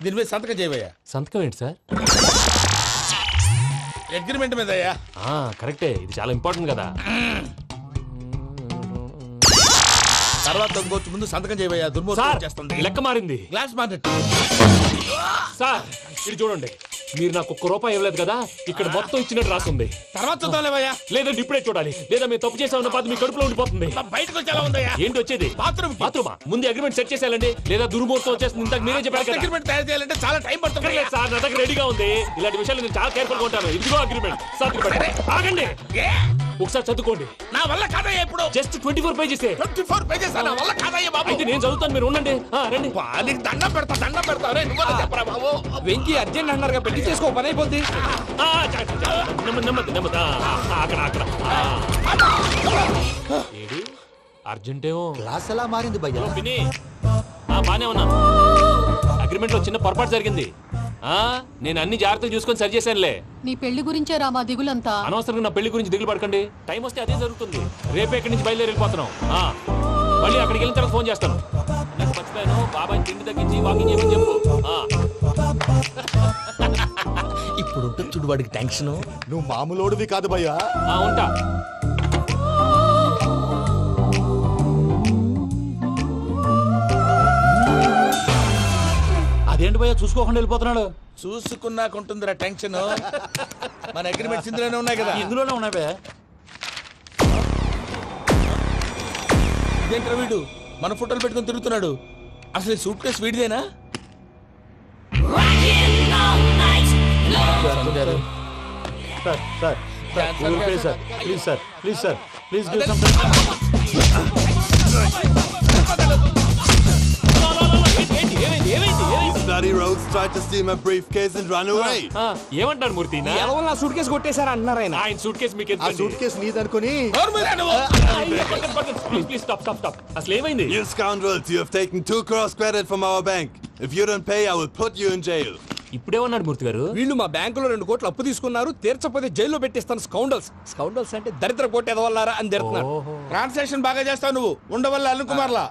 దీని మీద సంతకం చేయవయ్యా.
సంతకం ఏంటి సార్?
అగ్రిమెంట్ మీద అయ్యా.
కరెక్టే, ఇది చాలా ఇంపార్టెంట్ కదా.
తర్వాత ఇంకొచ్చి ముందు సంతకం చేయవయ్యా. దుర్మోహం చేస్తుంది.
లెక్క మారింది.
Glass market.
సార్ ఇది చూడండి, మీరు నాకు ₹1 ఇవ్వలేదు కదా, ఇక్కడ మొత్తం ఇచ్చినట్టు రాస్తుంది.
తర్వాత చూద్దాంలేవయ్యా.
లేదంటే ఇప్పుడే చూడాలి, లేదా మీరు తప్పు చేసామన్న బాధ మీ కడుపులో ఉండిపోతుంది.
బయటకు వచ్చేలా ఉందయ్యా.
ఏంటి వచ్చేది?
బాత్రూమా?
ముందు అగ్రిమెంట్ సెట్ చేసేయాలండి, లేదా దుర్మూర్తం వచ్చేస్తుంది. ఇంతకు మీరే చెప్పారు కదా.
అగ్రిమెంట్ తయారు చేయాలంటే చాలా టైం పడుతుంది
సార్. నా దగ్గర రెడీగా ఉంది. ఇలాంటి విషయాలు నేను చాలా కేర్ఫుల్ గా ఉంటాను. ఇదిగో అగ్రిమెంట్. ఆగండి, ఒకసారి చదువుకోండి.
నా వల్ల కాదయ్యా. ఇప్పుడు
జస్ట్ 24 పేజెస్.
24 పేజెస్ నా వల్ల కాదయ్యా బాబు.
అయితే నేను చదువుతాను, మీరు ఉండండి. రండి.
నీకు దండం పెడతా. చెప్పరా బాబు.
వెంకీ అర్జెంట్ అన్నారుగా, పెళ్లి చేసుకో, పని అయిపోద్ది.
నెమ్మది. అక్కడ ఏడి అర్జెంటేమో.
క్లాస్ ఎలా మారింది భయ్యా?
పిన్ని బానే ఉన్నాను. అగ్రిమెంట్ లో చిన్న పొరపాటు జరిగింది. నేను అన్ని జాగ్రత్తలు చూసుకొని సరి చేశానులే.
నీ పెళ్లి గురించే రా మా దిగులంతా.
అనవసరంగా నా పెళ్లి గురించి దిగులు పడకండి. టైం వస్తే అదే జరుగుతుంది. రేపే ఇక్కడి నుంచి బయలుదేరి వెళ్ళిపోతున్నాం. మళ్ళీ అక్కడికి వెళ్ళిన తర్వాత ఫోన్ చేస్తాను. నాకు మర్చిపోయాను, బాబాయ్ తిండి తగ్గించి వాకింగ్ చేయమని చెప్పు.
ఇప్పుడు ఉంటుంది చూడు వాడికి టెన్షన్.
నువ్వు మామూలోడివి కాదు భయ్యా.
ఉంటా.
అదేంటి భయ్యా చూసుకోకుండా వెళ్ళిపోతున్నాడు?
చూసుకున్నాకుంటుందిరా టెన్షన్. మన అగ్రిమెంట్స్ ఇందులోనే ఉన్నాయి కదా.
ఇందులోనే ఉన్నాయి భయ్యా.
ఇదేంట్రా వీడు మన ఫోటోలు పెట్టుకుని తిరుగుతున్నాడు. అసలు సూట్ కేసు వీడిదేనా?
ఏమంటారు మూర్తి?
నా సూట్ కేసు కొట్టేశారు అంటున్నారు ఆయన.
ఆయన సూట్ కేసు మీకు
ఆ సూట్ కేసు నీదనుకుని
ప్లీజ్ స్టాప్. అసలు ఏమైంది?
You scoundrels, you have taken 2 crores credit from our bank. If you don't pay, I will put you in jail.
ఇప్పుడేమన్నాడు మూర్తి గారు?
వీళ్ళు మా బ్యాంకులో 2 కోట్లు అప్పు తీసుకున్నారు, తీర్చకపోతే జైల్లో పెట్టిస్తాను. స్కౌండల్స్ అంటే దరిద్ర కోట ఎదవల్లారా అని తిడుతున్నారు.
ట్రాన్సాక్షన్ బాగా చేస్తావు నువ్వు. ఉండవల్ల అల్లు కుమార్లా.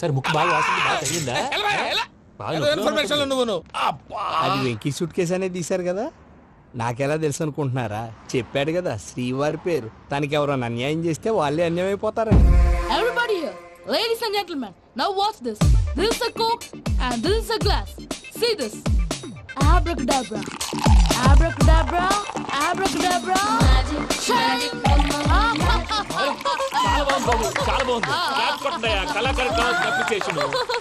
సార్ ముక్కు బాగా వాసింది, బాగా తగ్గిందా?
ఇన్ఫర్మేషన్ నువ్వు.
అది వెంకీ సూట్ కేసు అనేది తీశారు కదా, నాకెలా తెలుసు అనుకుంటున్నారా? చెప్పాడు కదా శ్రీవారి పేరు. తనకి ఎవరైనా అన్యాయం చేస్తే వాళ్ళే అన్యాయం అయిపోతారని.
Everybody here, ladies and gentlemen, now watch this. This is a Coke and this is a glass. See this. Abracadabra. Abracadabra. Abracadabra. Magic.
చాలా బాగుంది.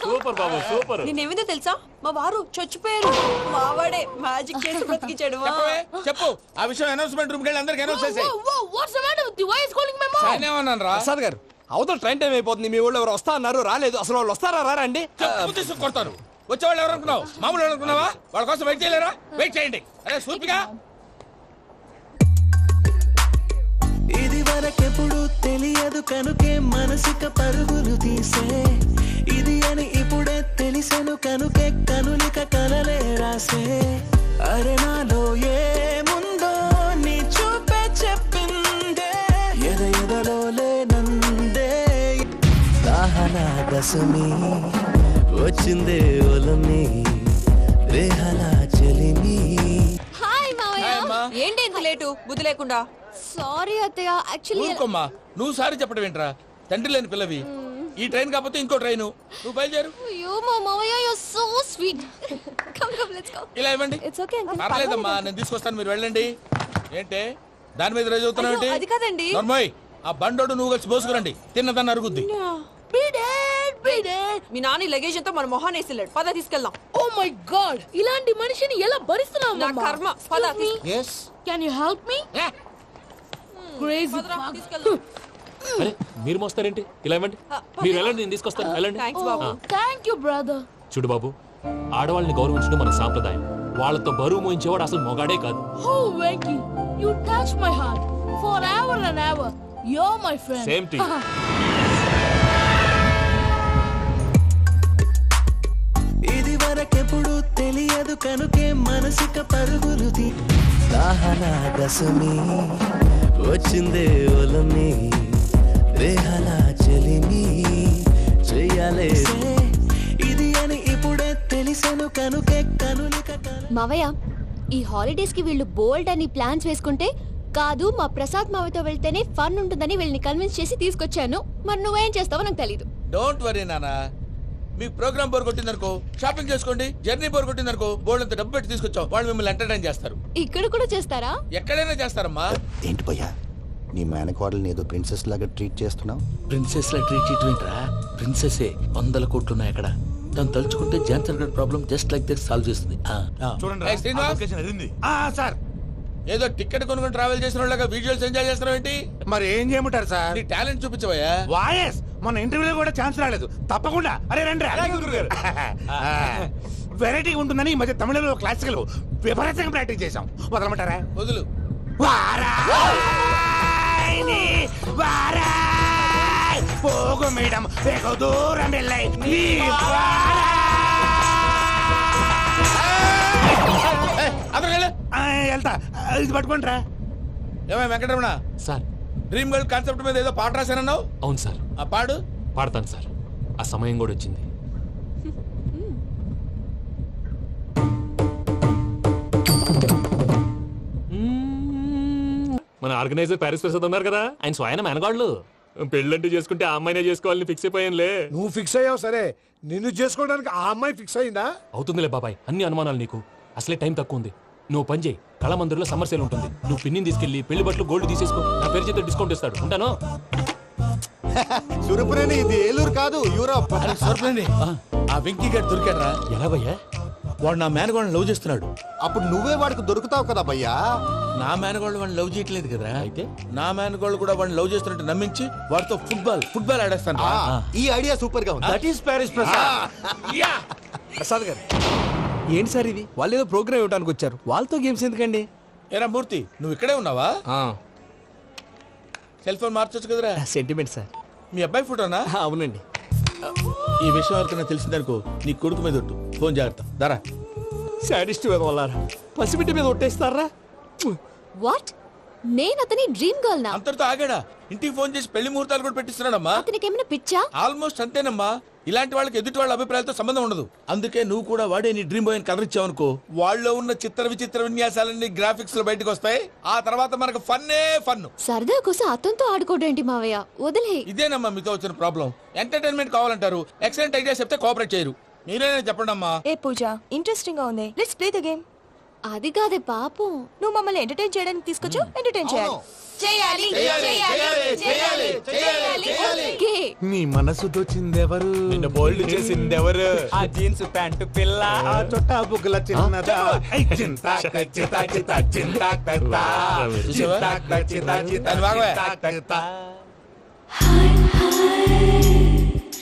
సూపర్ బాబు, సూపర్.
నేనేమిందో తెలుసా, మా వారు చచ్చిపోయారు. మావాడే మ్యాజిక్ చేసి బ్రతికించాడు.
చెప్పు ఆ విషయం. అనౌన్స్మెంట్ రూమ్ కెళ్ళి అందరికి అనౌన్స్ చేసేయ్.
What's the matter with you? Why is calling my mom?
నేనేమన్నాను రా
ప్రసాద్ గారు, అవతల ట్రైన్ టైం అయిపోతుంది. మీ వాళ్ళు ఎవరు వస్తా అన్నారు, రాలేదు. అసలు వాళ్ళు వస్తారా రారా అండి?
కొడతారు. వచ్చేవాళ్ళు ఎవరు అనుకున్నావు? మామూలు అనుకున్నావా? వాళ్ళ కోసం వెయిట్ చేయలేరా? వెయిట్ చేయండి. అరే సూపిగా.
ఇది వరకెప్పుడు తెలియదు కనుకే మనసిక పరుగులు తీసే, ఇది అని ఇప్పుడే తెలిసెను కనుకే కనులిక కలలే రాసే. అరే నాలో ఏముందో నీ చూపే చెప్పిందే, ఎదలో లేనందే దాహనా దశమి వచ్చిందే ఒలమి రేహలా చెలిమి.
హాయ్ మావయ్య. ఏంటి ఇంత లేటు? బుద్ధి లేకుండా. సారీ అత్తయ్య, యాక్చువల్లీ.
ఊరుకోమ్మా, నువ్వు సారీ చెప్పడం ఏంట్రా? తండ్రి లేని పిల్లవి. ఈ ట్రైన్ కాకపోతే ఇంకో ట్రైన్. నువ్వు బయలుదేరు.
అయ్యో మా మావయ్య, you are so sweet. Come let's go.
ఇలా ఇవ్వండి.
It's okay uncle.
పర్లేదమ్మా, నేను తీసుకొస్తాను, మీరు వెళ్ళండి. ఏంటే దాని మీద రోజు అవుతున్నావు ఏంటి?
అది కాదండి.
నర్మోయ్, ఆ బండోడు నువ్వు కలిసి పోసుకురండి. తిన్నదాన్ని అరుగుద్ది.
మీ నాని లగేజ్ అంతా మన మొహాన్ వేసిల్లాడు. పద తీసుకెళ్దాం.
Oh my God! ఇలాంటి మనిషిని ఎలా భరిస్తున్నావు?
నా కర్మ. పద.
Yes.
Can you help me? Crazy.
అరే మీరు మోస్తారేంటి? ఇలా ఇవ్వండి. మీరు వెళ్ళండి, నేను తీసుకొస్తాను. వెళ్ళండి.
Thank you, brother.
చూడు బాబు, ఆడవాళ్ళని గౌరవించడం మన సాంప్రదాయం. వాళ్ళతో బరువు మోయించేవాడు అసలు మొగాడే కాదు.
Oh, Venky, you touch my heart forever and ever. You're my friend.
Same to you.
ఇది వరకెప్పుడు తెలియదు కనుకే మనసిక పరుగులు దాహన దశమి వచ్చిందే ఒలమి దేహన చెలిమి చెయ్యాలే ఇది అని ఇప్పుడే తెలిసెను కనుకే కనులిక
మావయ్య ఈ హాలిడేస్ కి వీళ్ళు బోల్డ్ అని ప్లాన్స్ వేసుకుంటే కాదు మా ప్రసాద్ మావయ్యతో వెళ్తేనే ఫన్ ఉంటుందని వీళ్ళని కన్విన్స్ చేసి తీసుకొచ్చాను. మరి నువ్వేం చేస్తావో నాకు తెలీదు.
డోంట్ వరీ నానా, మీకు ప్రోగ్రామ్ బోర్ కొట్టిందనుకో షాపింగ్ చేసుకోండి, జర్నీ బోర్ కొట్టిందనుకో బోర్డు అంత డబ్బు పెట్టి తీసుకొచ్చాం, వాళ్ళు మిమ్మల్ని ఎంటర్టైన్ చేస్తారు.
ఇక్కడ కూడా చేస్తారా?
ఎక్కడైనా చేస్తారమ్మా.
ఏంటి భయ్యా నీ మేనకోడల్ని ఏదో ప్రిన్సెస్ లాగా ట్రీట్ చేస్తున్నావు?
ప్రిన్సెస్ లా ట్రీట్ చేయటమేంట్రా? ప్రిన్సెసే 100 కోట్లు ఉన్నాయి అక్కడ. తను తలుచుకుంటే జాన్సన్ గడ్ problem just like this solve చేస్తుంది.
ఏయ్ శ్రీనివాస్, సార్ ఏదో టికెట్ కొనుక్కొని ట్రావెల్ చేసిన వాళ్ళగా వీడియోస్ ఎంజాయ్ చేస్తున్నావు ఏంటి?
మరి ఏం చేయమంటారు సార్?
నీ టాలెంట్ చూపించవయ్యా.
వాయస్ మన ఇంటర్వ్యూలో కూడా ఛాన్స్ రాలేదు. తప్పకుండా అరే రండి. వెరైటీ ఉంటుందని ఈ మధ్య తమిళలో క్లాసికల్ విపరీతంగా ప్రాక్టీస్ చేసాం. వదలమంటారా?
వదులు.
పోగు మేడం దూరం వెళ్ళాయి. వెళ్తా, ఇది పట్టుకుంటారా?
ఏమై Venkataramana
sir,
dream girl concept మీద ఏదో పాట రాశానన్నావు?
అవును సార్.
ఆ పాడు.
పాడతాను సార్, ఆ సమయం కూడా వచ్చింది. మన ఆర్గనైజర్ ప్యారిస్ ప్రసాద్ ఉన్నారు కదా, ఆయన స్వయం మేనగాళ్ళు. పెళ్ళంటూ చేసుకుంటే ఆ అమ్మాయినే చేసుకోవాలని ఫిక్స్ అయిపోయానులే.
నువ్వు ఫిక్స్ అయ్యావు సరే, నిన్ను చేసుకోవడానికి ఆ అమ్మాయి ఫిక్స్ అయిందా?
అవుతుందిలే బాబాయ్, అన్ని అనుమానాలు నీకు. అసలే టైం తక్కువ ఉంది. నువ్వు పని చేయి, కళమందిర్లో సమ్మర్ సేల్ ఉంటుంది. నువ్వు పిన్నిని తీసుకెళ్లి పెళ్లి బట్టలు గోల్డ్ తీసేసుకో. నా పేరు చేత డిస్కౌంట్ ఇస్తాడు. ఉంటాను.
సురపురేని ఇది ఏలూరు కాదు, యూరోప్.
ఆ వెంకీ గారు దొరికాడరా?
ఎలా భయ్యా?
వాడు నా మేనగోళ్ళని లవ్ చేస్తున్నాడు.
అప్పుడు నువ్వే వాడికి దొరుకుతావు కదా భయ్యా.
నా మేనగోళ్ళు వాడిని లవ్ చేయట్లేదు కదా. అయితే నా మేనగోళ్ళు కూడా వాడిని లవ్ చేస్తున్నట్టు నమ్మించి వాడితో ఫుట్బాల్ ఆడేస్తాను.
ఈ ఐడియా సూపర్ గా ఉంది.
That is Paris Prasad.
Prasad గారు ఏంటి సార్ ఇది? వాళ్ళు ఏదో ప్రోగ్రామ్ ఇవ్వడానికి వచ్చారు, వాళ్ళతో గేమ్స్ ఎందుకండి?
ఏరా మూర్తి, నువ్వు ఇక్కడే ఉన్నావా? సెల్ ఫోన్ మార్చొచ్చు కదరా.
Sentiment sir.
మీ అబ్బాయి ఫోటోనా?
అవునండి.
ఈ విషయం ఎవరికైనా తెలిసిందనుకో నీ కొడుకు మీద ఒట్టు. ఫోన్ జాగ్రత్త. దారా.
సాడిస్ట్ మీద వాళ్ళారా పసిబిడ్డ మీద ఒట్టేస్తారా?
వాట్? నేను అతని డ్రీమ్ గర్ల్ నా?
అంతటితో ఆగాడా? ఇంటికి ఫోన్ చేసి పెళ్లి ముహూర్తాలు కూడా పెట్టిస్తున్నాడమ్మా.
అతనికి ఏమైనా పిచ్చా?
ఆల్మోస్ట్ అంతేనమ్మా. ఇలాంటి వాళ్ళకి ఎదుటి వాళ్ళ అభిప్రాయాలతో సంబంధం ఉండదు. అందుకే నువ్వు కూడా వాడే నీ డ్రీమ్ బాయ్ కలర్ ఇచ్చావనుకో, వాళ్ళలో ఉన్న చిత్ర విచిత్ర విన్యాసాలన్నీ గ్రాఫిక్స్ లో బయటకు వస్తాయి. ఆ తర్వాత మనకు ఫన్నే ఫన్.
సరదా కోసం అతనితో ఆడుకోడేంటి మావయ్య? వదిలే.
ఇదేనమ్మా మీతో వచ్చిన ప్రాబ్లం. ఎంటర్టైన్మెంట్ కావాలంటారు, ఎక్సలెంట్ ఐడియా చెప్తే కోఆపరేట్ చేయరు. మీరేనా చెప్పండి అమ్మా.
ఏ పూజ, ఇంట్రెస్టింగ్ గా ఉంది, లెట్స్ ప్లే ద గేమ్.
అది కాదే పాపం,
నువ్వు మమ్మల్ని ఎంటర్టైన్ చేయడానికి తీసుకొచ్చావు, ఎంటర్టైన్ చేయాలి. చేయాలి
చేయాలి చేయాలి చేయాలి.
నీ మనసు దోచిందెవరు? నిన్ను బోల్డ్ చేసిందెవరు? ఆ జీన్స్ ప్యాంటు పిల్ల, ఆ చొట్టా బుగ్గల చిన్నదా.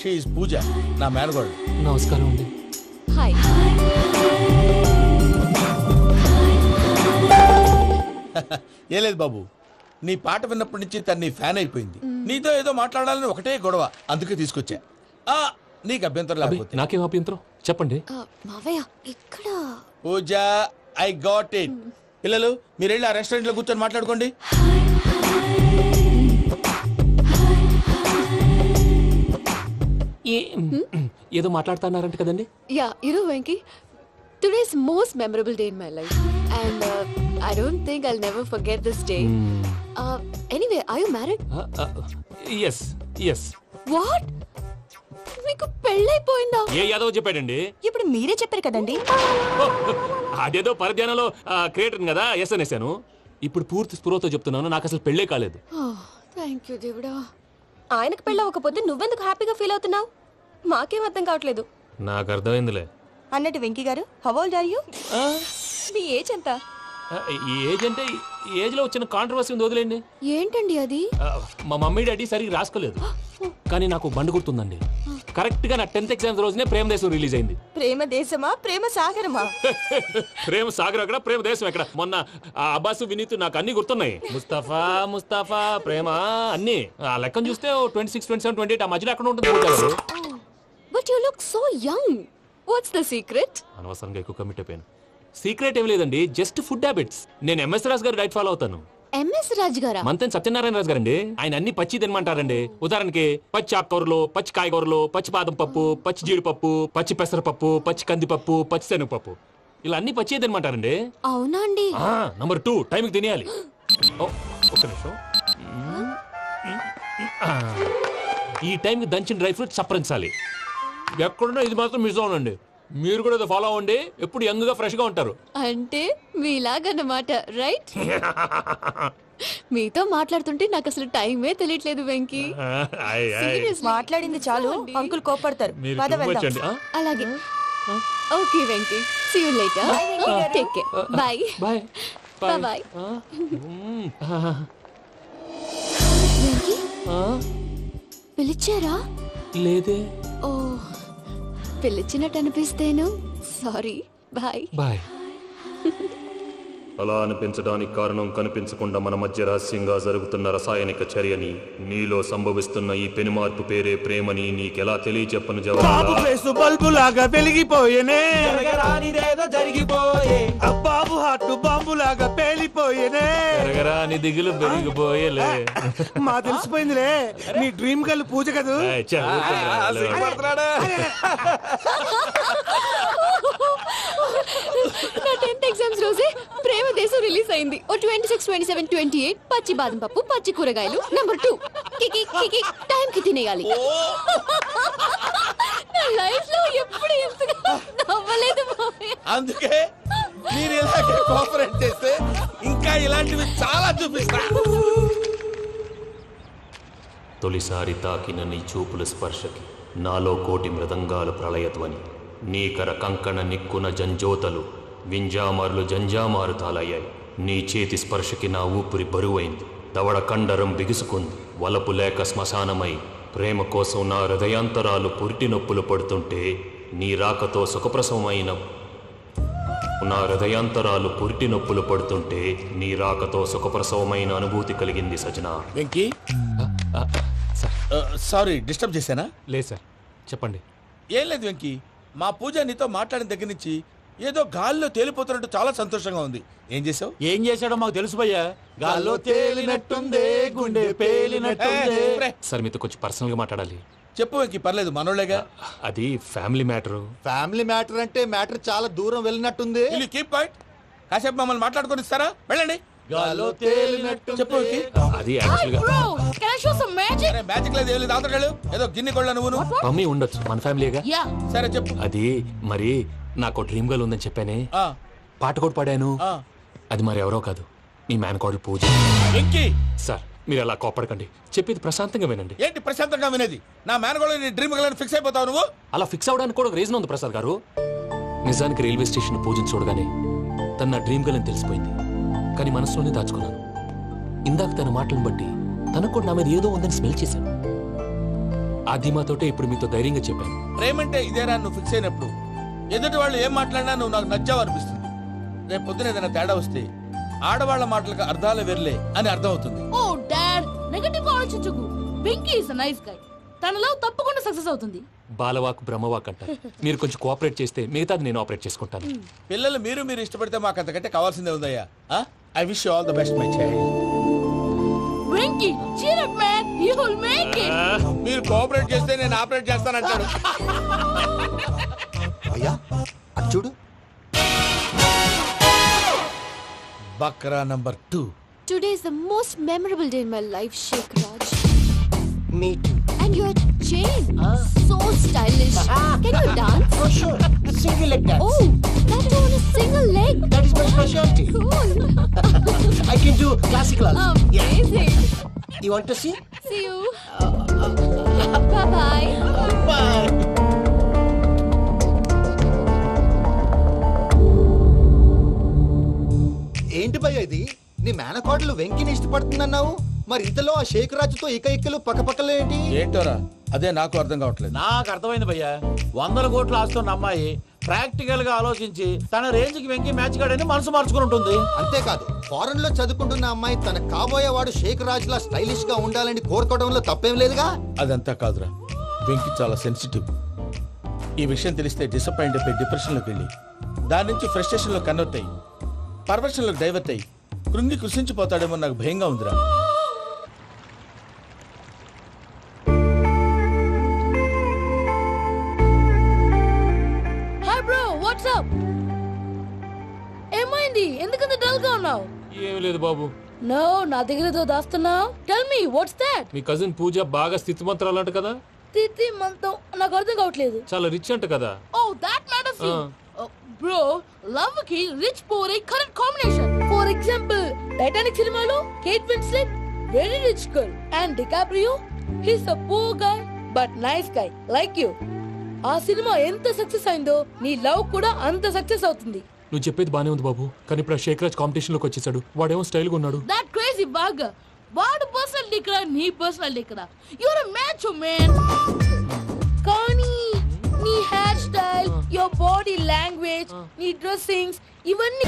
షీ ఇస్ పూజ, నా మేనగోడు.
నమస్కారం అండి.
హాయ్.
ఏ లేదు బాబు, నీ పాట విన్నప్పటి నుంచి తను నీ ఫ్యాన్ అయిపోయింది. నీతో ఏదో మాట్లాడాలని ఒకటే గొడవ, అందుకే తీసుకొచ్చా. నీకు అభ్యంతరం లేకపోతే.
నాకేం అభ్యంతరం చెప్పండి.
మావయ్య ఇక్కడ.
పూజ, ఐ గాట్ ఇట్. పిల్లలు మీరు వెళ్ళి ఆ రెస్టారెంట్ లో కూర్చొని మాట్లాడుకోండి.
ఏదో మాట్లాడుతున్నారంట కదండి.
Yeah, you know Venky, today's most memorable day in my life, and I don't think I'll never forget this day. Anyway, are you married?
Yes, yes.
What? మీకు పెళ్ళైపోయిందా?
ఏ యాదవ్ చెప్పాడండి?
ఇప్పుడు మీరే చెప్పారు కదండి.
అదేదో పరధ్యానంలో క్రియేటర్ కదా ఎస్ అనేసాను. ఇప్పుడు పూర్తి స్పృహతో చెప్తున్నాను, నాకు అసలు పెళ్ళే కాలేదు.
థ్యాంక్ యూ దేవుడా.
ఆయనకు పెళ్ళవకపోతే నువ్వెందుకు హ్యాపీగా ఫీల్ అవుతున్నావు? మాకేం అర్థం కావట్లేదు.
నాకు అర్థమైందిలే.
అన్నట్టు Venky garu, how old are you? మీ ఏజ్ ఎంత?
ఈ ఏజ్ అంటే ఏజ్ లో వచ్చిన కాంట్రవర్సీ ఉంది, వదిలేండి.
ఏంటండి అది?
మా మమ్మీ డాడీ సరిగ్గా రాసుకోలేదు, కానీ నాకు బండి గుర్తుందండి. కరెక్ట్ గా నా 10th ఎగ్జామ్స్ రోజునే ప్రేమ దేశం రిలీజ్ అయింది.
ప్రేమ దేశమా ప్రేమ సాగరమా?
ప్రేమ సాగర్ అక్కడ, ప్రేమ దేశం ఎక్కడ? మొన్న అబ్బాసు వినీత్ నాకు అన్ని గుర్తున్నాయి. ముస్తఫా ప్రేమ అన్ని ఆ లెక్కను చూస్తే 26, 27, 28 ఆ మధ్యలో ఎక్కడ ఉంటుంది.
But you look so young. What's the secret?
అనవసరంగా ఎక్కువ కమిట్ అయిపోయాను. సీక్రెట్ ఏం లేదండి, జస్ట్ ఫుడ్ హ్యాబిట్స్. నేను ఎంఎస్ రాజు గారు డైట్ ఫాలో అవుతాను.
ఎంఎస్ రాజు గారా?
మంతెన్ సత్యనారాయణ రాజు గారండి. ఆయన అన్ని పచ్చి తినమంటారండి. ఉదాహరణకి పచ్చి ఆకుకూరలు, పచ్చి కాయగూరలు, పచ్చి బాదం పప్పు, పచ్చి జీడిపప్పు, పచ్చి పెసరపప్పు, పచ్చి కందిపప్పు, పచ్చి శనగపప్పు, ఇలా అన్ని పచ్చి తినమంటారండి.
అవునా అండి?
నంబర్ 2, టైంకి తినేయాలి. ఒక్క నిమిషం. ఈ టైంకి దంచిన డ్రై ఫ్రూట్స్ సప్పరించాలి. ఎక్కడున్నా ఇది మాత్రం మిస్ అవునండి. మీరు కూడా ఇది ఫాలో అవ్వండి, ఎప్పుడు యంగ్ గా ఫ్రెష్ గా ఉంటారు.
అంటే మీలాగన్నమాట, రైట్? మీతో మాట్లాడుతుంటే నాకు అసలు టైమే తెలియట్లేదు వెంకీ.
మాట్లాడింది చాలు, అంకుల్ కోపడతారు. పద వెళ్దాం.
అలాగే. Okay Venky, see you later. Take care. Bye
bye
bye. Venky పిలిచారా?
లేదే.
ఓ, పిలిచినట్టు అనిపిస్తేను సారీ. Bye
bye.
అలా అనిపించడానికి కారణం కనిపించకుండా మన మధ్య రహస్యంగా జరుగుతున్న రసాయనిక చర్యని, నీలో సంభవిస్తున్న ఈ పెనుమార్పు పేరే ప్రేమని నీకెలా తెలియచెప్పను
బాబు ఫేసు బల్బు లాగా వెలిగిపోయేనే, జరిగిపోయే బాబు హార్ట్ బాంబు లాగా పేలిపోయేనే,
నీ దిగులు పెరిగిపోయేలే.
మా తెలిసిపోయిందిలే, నీ డ్రీమ్ గర్ల్ పూజ కదూ.
నా 10th ఎగ్జామ్స్ రోజే ప్రేమ దేశం రిలీజ్ అయింది. ఓ 26, 27, 28 పచ్చి బాదం పప్పు, పచ్చి కూరగాయలు. నంబర్ 2 కికి కికి టైం కి తినేయాలి. నా లైఫ్ లో ఎప్పుడు ఎంతగా నవ్వలేదు మామయ్య.
అందుకే మీరు ఇలాగే కోఆపరేట్ చేస్తే ఇంకా ఇలాంటివి చాలా చూపిస్తా.
తొలిసారి తాకిన నీ చూపుల స్పర్శకి నాలో కోటి మృదంగాల ప్రళయధ్వని, నీకర కంకణ నిక్కున జంజోతలు వింజామారులు జంజామారు తాలయ్యాయి. నీ చేతి స్పర్శకి నా ఊపిరి బరువైంది, దవడ కండరం బిగుసుకుంది. వలపు లేక శ్మశానమై ప్రేమ కోసం నా హృదయాంతరాలు పురిటి నొప్పులు పడుతుంటే, నీ రాకతో సుఖప్రసవమైన నా హృదయాంతరాలు పురిటి నొప్పులు పడుతుంటే నీ రాకతో సుఖప్రసవమైన అనుభూతి కలిగింది సజనా.
వెంకీ, సారీ డిస్టర్బ్ చేశానా?
లేదు సార్, చెప్పండి.
ఏం లేదు వెంకీ, మా పూజ నీతో మాట్లాడిన దగ్గర నుంచి ఏదో గాల్లో తేలిపోతున్నట్టు చాలా సంతోషంగా ఉంది. ఏం చేసావు?
ఏం చేశాడో మాకు తెలుసు భయ్యా. గాల్లో తేలినట్టుందే, గుండె పేలినట్టుందే.
సార్ మీతో కొంచెం పర్సనల్ గా మాట్లాడాలి.
చెప్పు వెంకీ, పర్లేదు, మనోళ్ళేగా.
అది ఫ్యామిలీ మ్యాటర్.
ఫ్యామిలీ మ్యాటర్ అంటే మ్యాటర్ చాలా దూరం వెళ్ళినట్టుంది.
Keep quiet. కాసేపు మమ్మల్ని మాట్లాడుకొని ఇస్తారా? వెళ్ళండి.
గాల్లో తేలినట్టు
చెప్పు వెంకీ.
అది యాక్చువల్ గా
మ్యాజిక్ లేదు, ఏం లేదు. ఆతగాళ్ళు ఏదో గిన్నె కొళ్ళ నువ్వు
మమ్మీ ఉండొచ్చు, మన ఫ్యామిలీగా.
సరే చెప్పు.
అది మరి నాకు డ్రీమ్ గర్ల్ ఉందని చెప్పానే, పాట కూడా పాడాను. అది మరి ఎవరో కాదు, మీ మేనకోడలు పూజ. సార్ మీరు అలా కోపడకండి, చెప్పేది ప్రశాంతంగా వినండి.
ఏంటి ప్రశాంతంగా వినేది? నా మేనకోడలు నీ డ్రీమ్ గర్ల్ ఫిక్స్ అయిపోతావు నువ్వు.
అలా ఫిక్స్ అవడానికి కూడా రీజన్ ఉంది ప్రసాద్ గారు. నిజానికి రైల్వే స్టేషన్ పూజను చూడగానే తన నా డ్రీమ్ గర్ల్ అని తెలిసిపోయింది, కానీ మనసులోనే దాచుకున్నాను. ఇందాక తన మాటలను బట్టి తనకు కూడా నా మీద ఏదో ఉందని స్మెల్ చేశాను. ఆ ధీమాతోటే ఇప్పుడు మీతో ధైర్యంగా చెప్పాను.
ప్రేమంటే ఇదేరా నువ్వు ఫిక్స్ అయినప్పుడు ఎదుటి వాళ్ళు ఏం మాట్లాడినా నువ్వు నాకు నచ్చావు అనిపిస్తుంది. రేపు పొద్దున ఏదైనా తేడా వస్తే ఆడవాళ్ల మాటలకు అర్థాలు వెర్లే అని అర్థం అవుతుంది.
ఓ డాడ్, నెగటివ్ ఆలోచించకు. Venky is nice guy. తన లవ్ తప్పకుండా సక్సెస్ అవుతుంది.
బాలవాక్ బ్రహ్మవాక్ అంటారు. మీరు కొంచెం కోఆపరేట్ చేస్తే మిగతాది నేను ఆపరేట్ చేసుకుంటాను.
పిల్లలు మీరు ఇష్టపడితే మాకు అంతకంటే కావాల్సిందే ఉందయ్యా. I wish you all the best my child.
Venky cheer up man, you will make it.
మీరు కోఆపరేట్ చేస్తే నేను ఆపరేట్ చేస్తానంటాడు.
అయ్యా అటు చూడు.
Bakra number 2.
Today is the most memorable day in my life, Sheikh Raj.
Me too.
And your chain, so stylish. Can you dance?
For sure. Single leg dance.
Oh, that is on a single leg.
That is my specialty.
Cool.
I can do classical also.
Amazing.
You want to see?
See you. Bye-bye.
Bye.
ఏంటి భయ్య ఇది? నీ మేనకోడలు వెంకిని ఇష్టపడుతుందన్నావు, మరి ఇంతలో ఆ షేక్ రాజుతో ఇకలు పక్కపక్కలు ఏంటి?
ఏంటోరా, అదే నాకు అర్థం కావట్లేదు.
నాకు అర్థమైంది భయ్యా. 100 కోట్లు ఆస్తున్న అమ్మాయి ప్రాక్టికల్ గా ఆలోచించి తన రేంజ్ కి వెంకి మ్యాచ్ కాడని మనసు మార్చుకుని ఉంటుంది.
అంతేకాదు, ఫారెన్ లో చదువుకుంటున్న అమ్మాయి తన కాబోయేవాడు షేక్ రాజ్ లా స్టైలిష్ గా ఉండాలని కోరుకోవడంలో తప్పేం లేదుగా.
అదంతా కాదురా, వెంకి చాలా సెన్సిటివ్. ఈ విషయం తెలిస్తే డిసప్పాయింట్ అయిపోయి డిప్రెషన్ లోకి వెళ్ళి దాని నుంచి ఫ్రస్ట్రేషన్ లో కన్వర్ట్ అయ్యి పర్వర్షన్ లో డైవర్ట్ అయ్యి కృంగి కృషించిపోతాడేమో నాకు భయంగా ఉందిరా.
హాయ్ బ్రో వాట్సాప్ ఏమైంది ఎందుకంత డల్ గా ఉన్నావు?
ఏం లేదు బాబు.
నో నా దగ్గర ఏదో దాస్తున్నావు. Tell me what's that?
మీ కజిన్ పూజ బాగా స్థితి మంత్రాలు అంట కదా.
తిత్తి మంతం నాకు అర్థం కావట్లేదు.
చాలా రిచ్ అంట కదా.
Oh that matters you bro. Love కి rich poor a correct combination. For example Titanic సినిమాలో Kate Winslet very rich girl and DiCaprio he's a poor guy but nice guy like you. ఆ సినిమా ఎంత success అయిందో నీ love కూడా అంత success అవుతుంది.
నువ్వు చెప్పేది బానే ఉంది బాబు, కానీ ఇప్పుడు శేఖర్ రాజ్ కాంపిటీషన్ లోకి వచ్చేసాడు. వాడేమో స్టైల్ గా ఉన్నాడు.
That crazy bag. వాడు పర్సనాలిటీ ఇక్కడ నీ పర్సనాలిటీ ఇక్కడ. You're a match man. కానీ నీ hair style your body language నీ డ్రెస్సింగ్స్ ఇవన్నీ